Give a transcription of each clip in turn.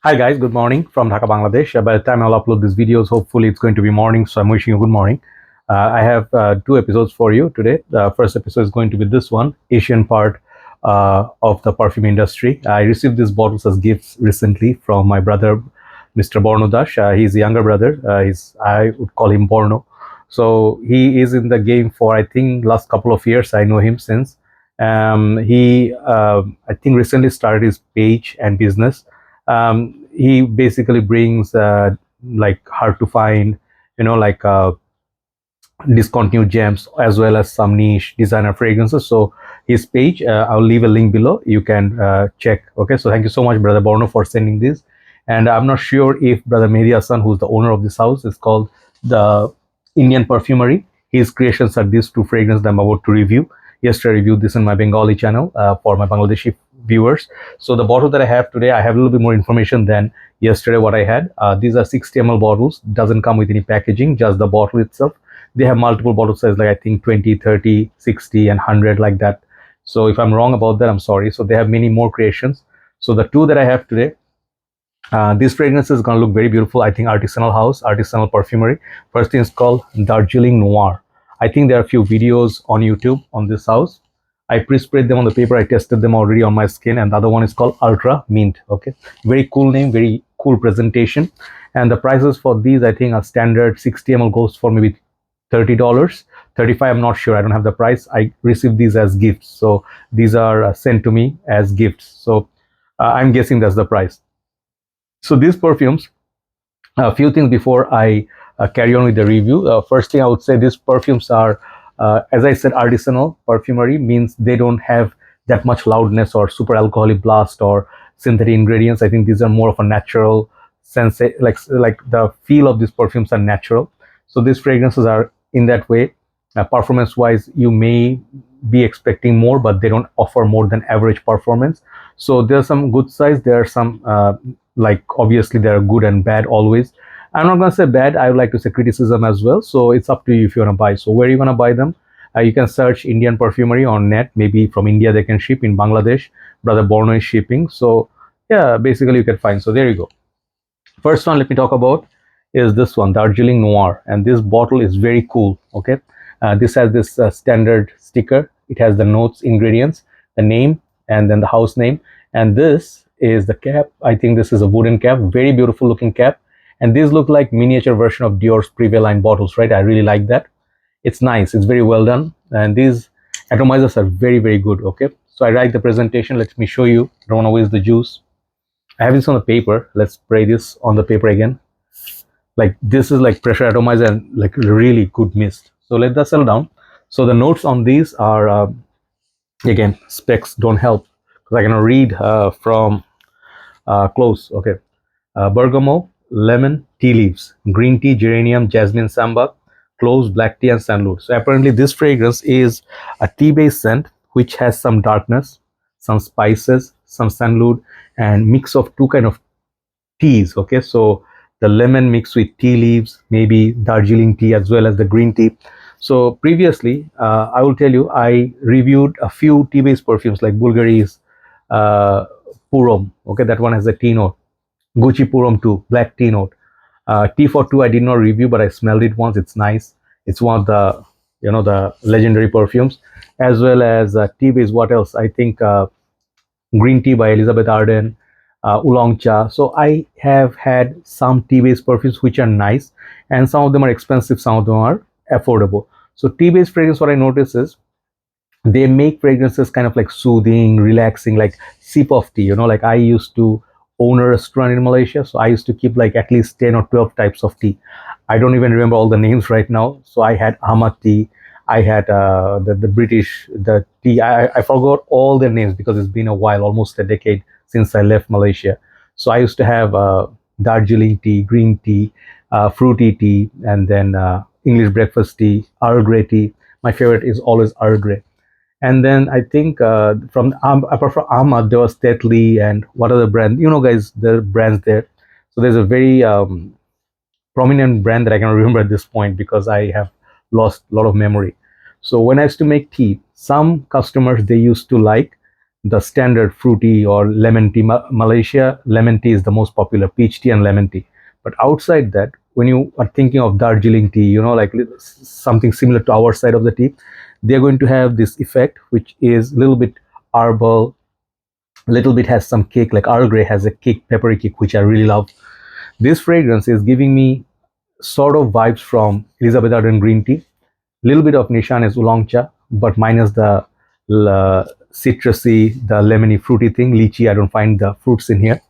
Hi guys, good morning from Dhaka, Bangladesh. By the time I'll upload these videos, hopefully it's going to be morning. So I'm wishing you good morning. I have two episodes for you today. The first episode is going to be this one, Asian part of the perfume industry. I received these bottles as gifts recently from my brother, Mr. Borno Dash. He's a younger brother. I would call him Borno. So he is in the game for I think last couple of years. I know him since. He I think recently started his page and business. He basically brings like hard to find, like discontinued gems as well as some niche designer fragrances. So his page, I'll leave a link below. You can check. Okay, so thank you so much, brother Borno, for sending this. And I'm not sure if brother Mehdi Hasan, who's the owner of this house, is called the Indian Perfumery. His creations are these two fragrances that I'm about to review. Yesterday, I reviewed this on my Bengali channel for my Bangladeshi viewers. So the bottle that I have today, I have a little bit more information than yesterday what I had. These are 60 ml bottles. Doesn't come with any packaging, just the bottle itself. They have multiple bottle sizes, like I think 20, 30, 60 and 100, like that. So if I'm wrong about that, I'm sorry. So they have many more creations. So the two that I have today, this fragrance is going to look very beautiful. I think artisanal house, artisanal perfumery. First thing is called Darjeeling Noir. I think there are a few videos on YouTube on this house. I pre-sprayed them on the paper. I tested them already on my skin. And the other one is called Ultramint. Okay, very cool name, very cool presentation. And the prices for these, I think, are standard. 60 ml goes for maybe $30, 35. I'm not sure. I don't have the price. I received these as gifts, so these are sent to me as gifts. So I'm guessing that's the price. So these perfumes, a few things before I carry on with the review. First thing I would say, these perfumes are, as I said, artisanal perfumery, means they don't have that much loudness or super alcoholic blast or synthetic ingredients. I think these are more of a natural sense, like the feel of these perfumes are natural. So these fragrances are in that way. Performance wise, you may be expecting more, but they don't offer more than average performance. So there's some good size, there are some like obviously there are good and bad always. I'm not going to say bad, I would like to say criticism as well. So it's up to you if you want to buy. So where you want to buy them, you can search Indian Perfumery on net. Maybe from India they can ship. In Bangladesh, brother Borno is shipping. So yeah, basically you can find. So there you go. First one, let me talk about is this one, Darjeeling Noir, and this bottle is very cool. Okay, this has this standard sticker. It has the notes, ingredients, the name, and then the house name. And this is the cap. I think this is a wooden cap, very beautiful looking cap. And these look like miniature version of Dior's Prevaline bottles, right? I really like that. It's nice. It's very well done. And these atomizers are very, very good. Okay, so I like the presentation. Let me show you. I don't want to waste the juice. I have this on the paper. Let's spray this on the paper again. Like this is like pressure atomizer and like really good mist. So let that settle down. So the notes on these are again, specs don't help because I cannot read from close. Okay, bergamot, lemon, tea leaves, green tea, geranium, jasmine, samba, cloves, black tea, and sandalwood. So apparently this fragrance is a tea-based scent which has some darkness, some spices, some sandalwood, and mix of two kind of teas. Okay, so the lemon mixed with tea leaves, maybe Darjeeling tea as well as the green tea. So previously, I will tell you, I reviewed a few tea-based perfumes like Bulgari's Purom. Okay, that one has a tea note. Gucci Purom 2, black tea note. Tea for 2, I did not review, but I smelled it once. It's nice. It's one of the, the legendary perfumes, as well as tea-based. What else? I think green tea by Elizabeth Arden, oolong cha. So I have had some tea-based perfumes which are nice, and some of them are expensive, some of them are affordable. So tea-based fragrance, what I notice is they make fragrances kind of like soothing, relaxing, like sip of tea. Like I used to own a restaurant in Malaysia, so I used to keep like at least 10 or 12 types of tea. I don't even remember all the names right now. So I had Ahmad tea, I had the British, the tea. I forgot all their names because it's been a while, almost a decade since I left Malaysia. So I used to have Darjeeling tea, green tea, fruity tea, and then English breakfast tea, Earl Grey tea. My favorite is always Earl Grey. And then I think from apart from Ahmad, there was Tetley and what other brand? Guys, there are brands there. So there's a very prominent brand that I can remember at this point because I have lost a lot of memory. So when I used to make tea, some customers they used to like the standard fruity or lemon tea. Malaysia, lemon tea is the most popular, peach tea and lemon tea. But outside that, when you are thinking of Darjeeling tea, like something similar to our side of the tea, they're going to have this effect, which is a little bit herbal, little bit has some kick, like Earl Grey has a kick, peppery kick, which I really love. This fragrance is giving me sort of vibes from Elizabeth Arden green tea, little bit of Nishan is oolong cha, but minus the citrusy, the lemony, fruity thing. Lychee, I don't find the fruits in here.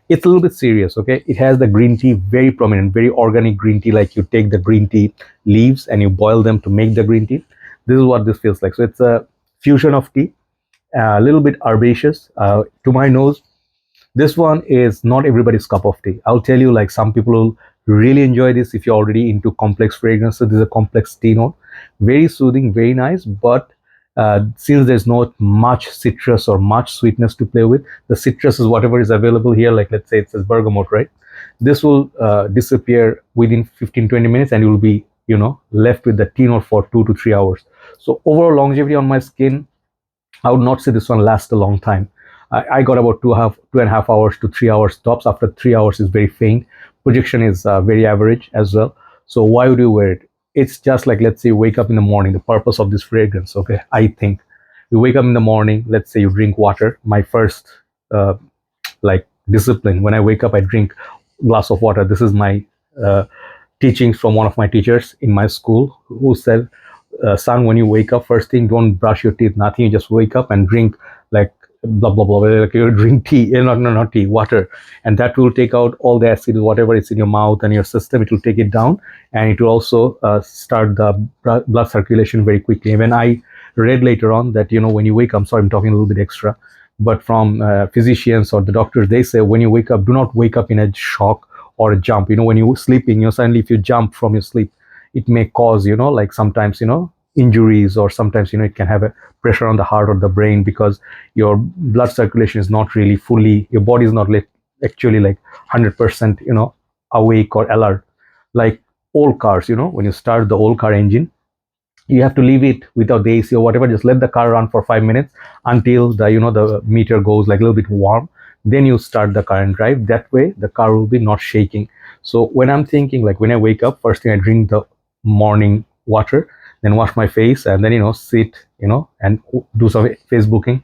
It's a little bit serious, okay? It has the green tea very prominent, very organic green tea, like you take the green tea leaves and you boil them to make the green tea. This is what this feels like. So it's a fusion of tea, a little bit herbaceous. To my nose, this one is not everybody's cup of tea. I'll tell you, like some people will really enjoy this if you're already into complex fragrances. This is a complex tea note, very soothing, very nice. But since there's not much citrus or much sweetness to play with, the citrus is whatever is available here. Like let's say it says bergamot, right? This will disappear within 15-20 minutes, and you will be left with the tea note for 2 to 3 hours. So overall longevity on my skin, I would not say this one lasts a long time. I got about 2.5 hours to 3 hours tops. After 3 hours, is very faint. Projection is very average as well. So why would you wear it? It's just like, let's say you wake up in the morning. The purpose of this fragrance, okay? I think you wake up in the morning. Let's say you drink water. My first like discipline, when I wake up, I drink a glass of water. This is my teachings from one of my teachers in my school, who said, son, when you wake up, first thing, don't brush your teeth, nothing. You just wake up and drink like blah blah blah, like you drink tea, not tea, water, and that will take out all the acid, whatever is in your mouth and your system. It will take it down, and it will also start the blood circulation very quickly. When I read later on that when you wake up, sorry, I'm talking a little bit extra, but from physicians or the doctors, they say when you wake up, do not wake up in a shock or a jump. When you're sleeping, suddenly if you jump from your sleep, it may cause like sometimes injuries, or sometimes it can have a pressure on the heart or the brain, because your blood circulation is not really fully, your body is not like actually like 100% awake or alert. Like old cars, when you start the old car engine, you have to leave it without the AC or whatever. Just let the car run for 5 minutes until the the meter goes like a little bit warm. Then you start the car and drive. That way, the car will be not shaking. So when I'm thinking, like when I wake up, first thing I drink the morning water, then wash my face, and then sit and do some Facebooking.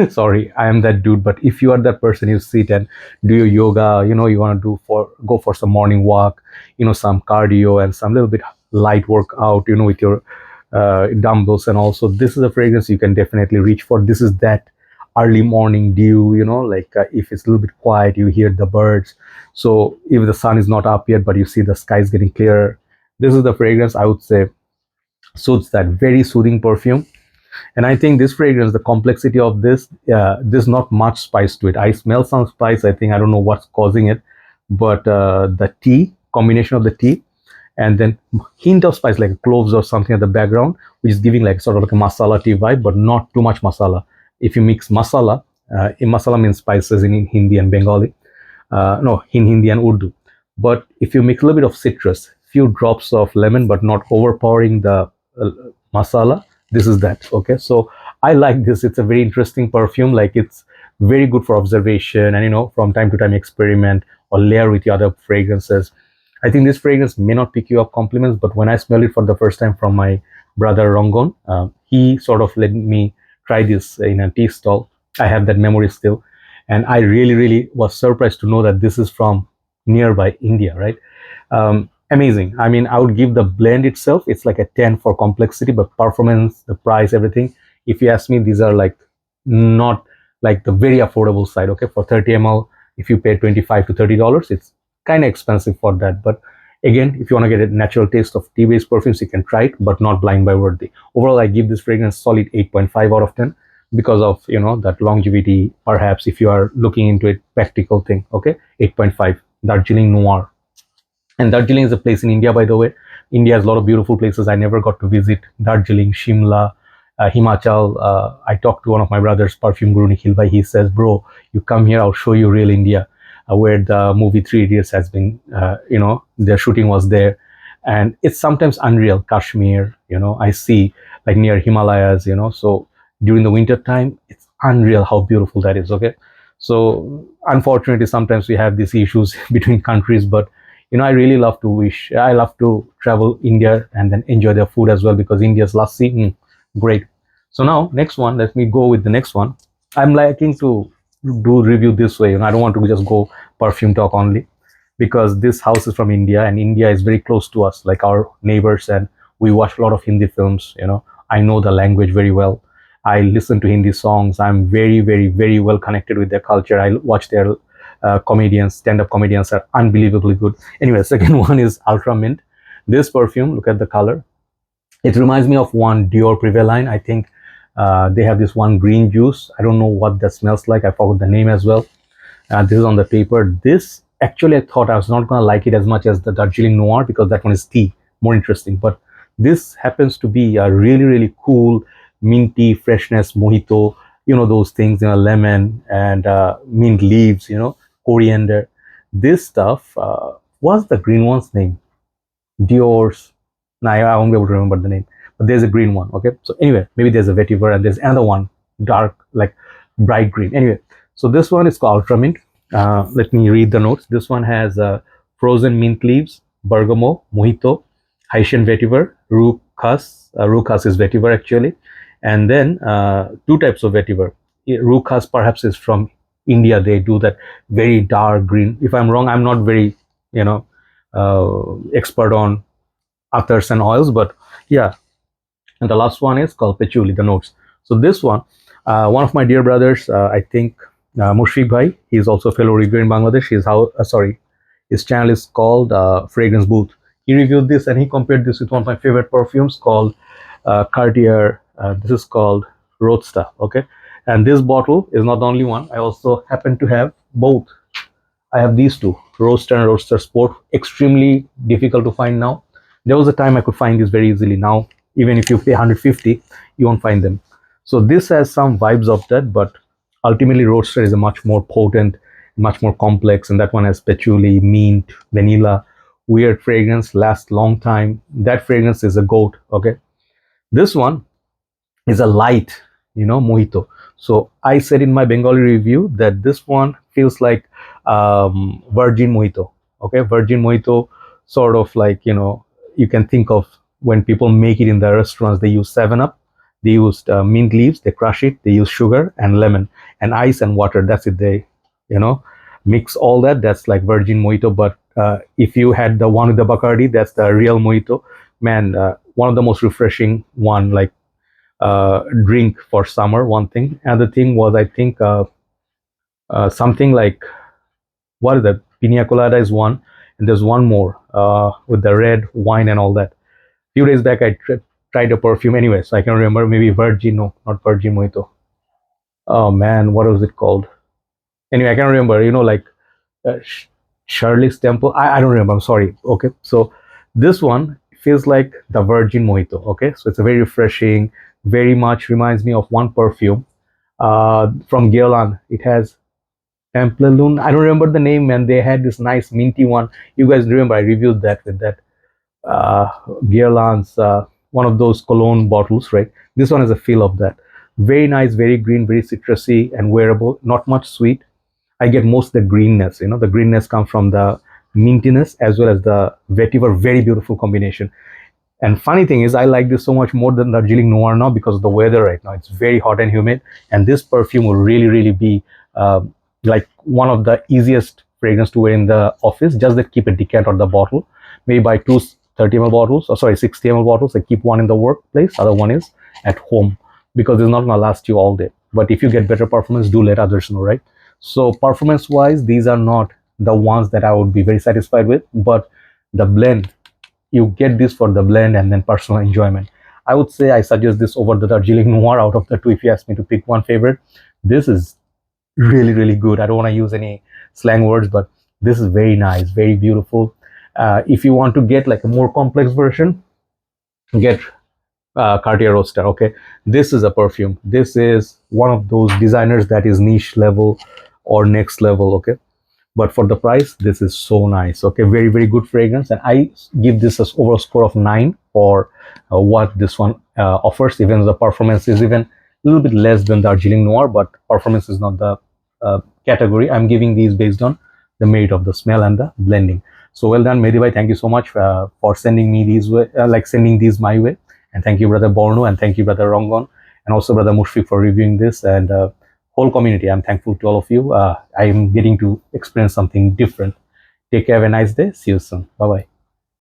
Sorry, I am that dude. But if you are that person, you sit and do your yoga, you want to go for some morning walk, some cardio and some little bit light workout, with your dumbbells. And also, this is a fragrance you can definitely reach for. This is that early morning dew, like if it's a little bit quiet, you hear the birds. So if the sun is not up yet, but you see the sky is getting clearer, this is the fragrance I would say suits that. Very soothing perfume. And I think this fragrance, the complexity of this, there's not much spice to it. I smell some spice. I don't know what's causing it, but the tea, combination of the tea, and then hint of spice like cloves or something at the background, which is giving like sort of like a masala tea vibe, but not too much masala. If you mix masala, masala means spices in Hindi and Bengali, no, in Hindi and Urdu. But if you mix a little bit of citrus, few drops of lemon, but not overpowering the masala, this is that. Okay, so I like this. It's a very interesting perfume. Like it's very good for observation, and from time to time experiment or layer with the other fragrances. I think this fragrance may not pick you up compliments, but when I smell it for the first time from my brother Rangon, he sort of let me try this in a tea stall. I have that memory still, and I really, really was surprised to know that this is from nearby India, right? Amazing. I mean, I would give the blend itself, it's like a 10 for complexity, but performance, the price, everything, if you ask me, these are like not like the very affordable side. Okay, for 30 ml, if you pay $25 to $30, it's kind of expensive for that. But again, if you want to get a natural taste of tea-based perfumes, you can try it, but not blind by worthy. Overall, I give this fragrance solid 8.5 out of 10 because of that longevity. Perhaps if you are looking into it, practical thing. Okay, 8.5. Darjeeling Noir. And Darjeeling is a place in India, by the way. India has a lot of beautiful places I never got to visit. Darjeeling, Shimla, Himachal. I talked to one of my brothers, perfume guru Nikhil Bhai. He says, bro, you come here, I'll show you real India, where the movie Three Idiots has been, their shooting was there. And it's sometimes unreal. Kashmir, I see like near Himalayas, so during the winter time, it's unreal how beautiful that is. Okay, so unfortunately sometimes we have these issues between countries, but I love to travel India and then enjoy their food as well, because India's lassi, great. So now next one, let me go with the next one. I'm liking to do review this way, I don't want to just go perfume talk only, because this house is from India and India is very close to us, like our neighbors, and we watch a lot of Hindi films. I know the language very well. I listen to Hindi songs. I'm very, very, very well connected with their culture. I watch their comedians, stand-up comedians are unbelievably good. Anyway, second one is Ultramint. This perfume, look at the color. It reminds me of one Dior Prevaline. I think they have this one green juice. I don't know what that smells like. I forgot the name as well. This is on the paper. This actually, I thought I was not going to like it as much as the Darjeeling Noir, because that one is tea, more interesting. But this happens to be a really, really cool, minty freshness mojito. Those things, lemon and mint leaves, coriander. This stuff, what's the green one's name? Dior's. No, I won't be able to remember the name. But there's a green one. Okay. So anyway, maybe there's a vetiver and there's another one, dark, like bright green. Anyway, so this one is called Ultramint. Let me read the notes. This one has frozen mint leaves, bergamot, mojito, Haitian vetiver, roux khas. Roux khas is vetiver actually. And then two types of vetiver. Roux khas perhaps is from India. They do that very dark green. If I'm wrong, I'm not very, expert on athers and oils, but yeah. And the last one is called patchouli, the notes. So this one of my dear brothers, I think Mushfiq Bhai, he's also a fellow reviewer in Bangladesh. His channel is called Fragrance Booth. He reviewed this and he compared this with one of my favorite perfumes called Cartier. This is called Roadster. Okay, and this bottle is not the only one. I also happen to have both. I have these two, Roadster and Roadster Sport. Extremely difficult to find now. There was a time I could find this very easily. Now, even if you pay 150, you won't find them. So this has some vibes of that, but ultimately Roadster is a much more potent, much more complex, and that one has patchouli, mint, vanilla, weird fragrance, lasts long time. That fragrance is a goat. Okay, this one is a light, mojito. So I said in my Bengali review that this one feels like virgin mojito. Okay, virgin mojito, sort of like, you can think of when people make it in the restaurants. They use 7-Up, they used mint leaves, they crush it, they use sugar and lemon and ice and water. That's it. They mix all that. That's like virgin mojito. But if you had the one with the Bacardi, that's the real mojito. Man, one of the most refreshing one, like drink for summer. One thing. Another thing was, I think, something like, what is that? Pina colada is one, and there's one more with the red wine and all that. Few days back, I tried a perfume anyway, so I can remember. Maybe Virgin, no, not Virgin Mojito. Oh man, what was it called? Anyway, I can remember. Like Shirley's Temple. I don't remember. I'm sorry. Okay, so this one feels like the Virgin Mojito. Okay, so it's a very refreshing. Very much reminds me of one perfume from Guerlain. It has Templelun. I don't remember the name, and they had this nice minty one. You guys remember I reviewed that with that Guerlain's one of those cologne bottles, right? This one has a feel of that. Very nice, very green, very citrusy and wearable. Not much sweet. I get most of the greenness. The greenness comes from the mintiness as well as the vetiver. Very beautiful combination. And funny thing is, I like this so much more than Darjeeling Noir now because of the weather right now. It's very hot and humid, and this perfume will really, really be like one of the easiest fragrance to wear in the office. Just that keep a decant on the bottle. Maybe buy two 30 ml bottles, or sorry, 60 ml bottles. I keep one in the workplace, other one is at home, because it's not gonna last you all day. But if you get better performance, do let others know, right? So performance wise, these are not the ones that I would be very satisfied with, but the blend, you get this for the blend and then personal enjoyment. I would say I suggest this over the Darjeeling Noir out of the two. If you ask me to pick one favorite, this is really, really good. I don't want to use any slang words, but this is very nice, very beautiful. If you want to get like a more complex version, get Cartier Roadster. Okay, this is a perfume. This is one of those designers that is niche level or next level. Okay, but for the price, this is so nice. Okay, very, very good fragrance, and I give this as overall score of 9 for what this one offers. Even the performance is even little bit less than Darjeeling Noir, but performance is not the category. I'm giving these based on the merit of the smell and the blending. So well done, Mehdi bhai. Thank you so much for sending me these way, sending these my way. And thank you, brother Borno, and thank you, brother Rongon, and also brother Mushfiq for reviewing this. And whole community, I'm thankful to all of you. I am getting to experience something different. Take care. Have a nice day. See you soon. Bye bye.